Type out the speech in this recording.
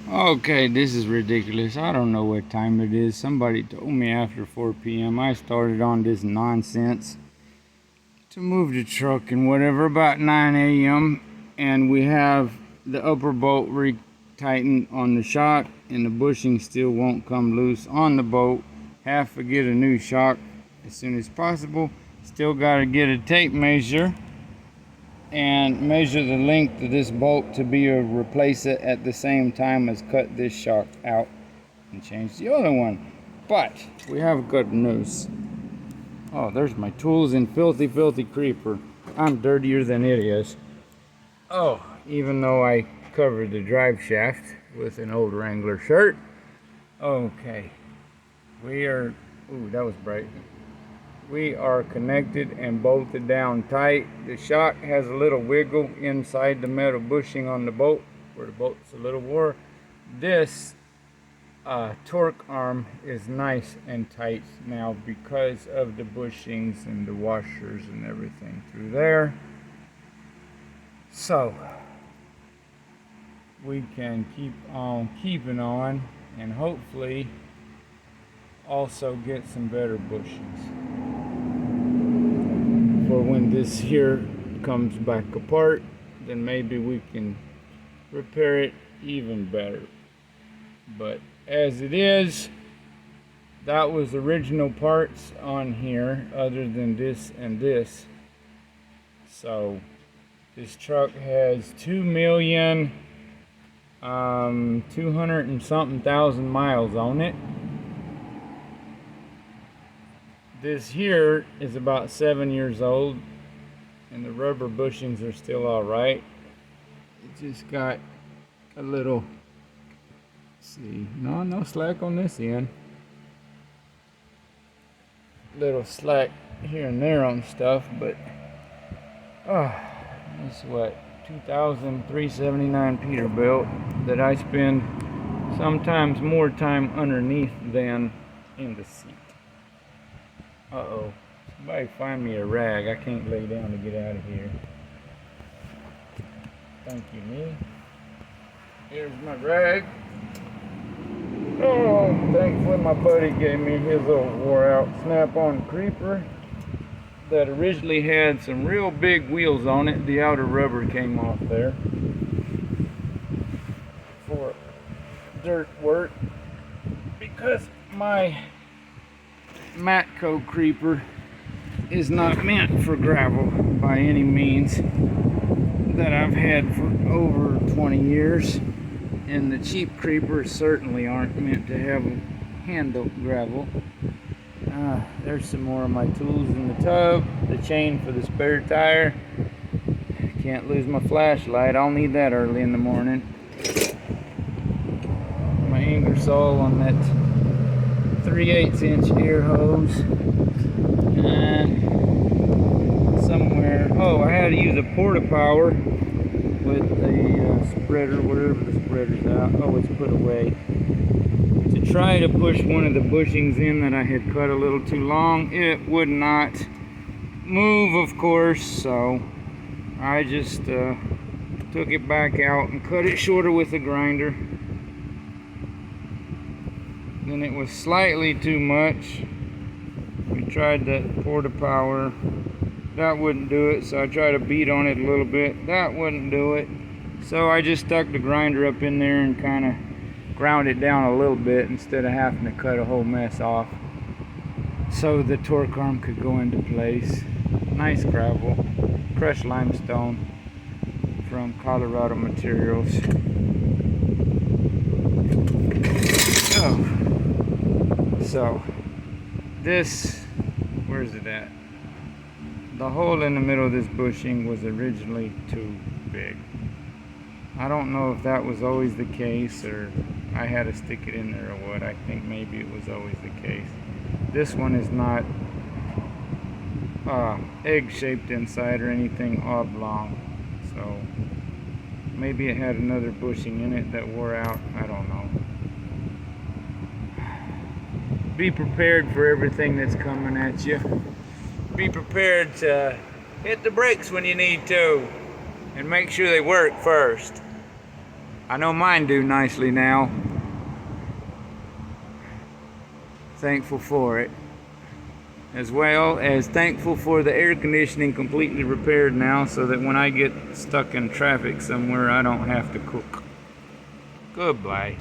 Okay, this is ridiculous. I don't know what time it is. Somebody told me after 4 p.m. I started on this nonsense to move the truck and whatever about 9 a.m. And we have the upper bolt re-tightened on the shock, and the bushing still won't come loose on the bolt. Have to get a new shock as soon as possible. Still got to get a tape measure and measure the length of this bolt to be able to replace it at the same time as cut this shock out and change the other one. But we have good news. Oh, there's my tools and filthy creeper. I'm dirtier than it is. Oh, even though I covered the drive shaft with an old Wrangler shirt. Okay, we are, ooh, that was bright. We are connected and bolted down tight. The shock has a little wiggle inside the metal bushing on the bolt where the bolt's a little wore. This torque arm is nice and tight now because of the bushings and the washers and everything through there. So we can keep on keeping on and hopefully also get some better bushings for when this here comes back apart. Then maybe we can repair it even better. But as it is, that was original parts on here other than this and this. So this truck has 2,200,000 and something thousand miles on it. This here is about 7 years old and the rubber bushings are still all right. It just got a little, see, no slack on this end. Little slack here and there on stuff, but this is what, 2,379 Peterbilt that I spend sometimes more time underneath than in the seat. Uh-oh. Somebody find me a rag. I can't lay down to get out of here. Thank you, me. Here's my rag. Oh, thankfully my buddy gave me his old wore out snap-on creeper that originally had some real big wheels on it. The outer rubber came off there for dirt work because my Matco creeper is not meant for gravel by any means that I've had for over 20 years, and the cheap creepers certainly aren't meant to have handle gravel. There's some more of my tools in the tub, the chain for the spare tire. Can't lose my flashlight, I'll need that early in the morning. My Ingersoll on that 3/8 inch ear hose. Somewhere, oh, I had to use a porta power with the spreader, whatever the spreader's out. Oh, it's put away. To try to push one of the bushings in that I had cut a little too long. It would not move, of course, so I just took it back out and cut it shorter with a grinder. Then it was slightly too much. We tried that porta power. That wouldn't do it, so I tried to beat on it a little bit. That wouldn't do it. So I just stuck the grinder up in there and kind of ground it down a little bit instead of having to cut a whole mess off, so the torque arm could go into place. Nice gravel, crushed limestone from Colorado Materials. Oh, so this, where's it at? The hole in the middle of this bushing was originally too big. I don't know if that was always the case or I had to stick it in there or what. I think maybe it was always the case. This one is not egg-shaped inside or anything oblong, so maybe it had another bushing in it that wore out. I don't know. Be prepared for everything that's coming at you. Be prepared to hit the brakes when you need to, and make sure they work first. I know mine do nicely now. Thankful for it. As well as thankful for the air conditioning completely repaired now, so that when I get stuck in traffic somewhere I don't have to cook. Goodbye.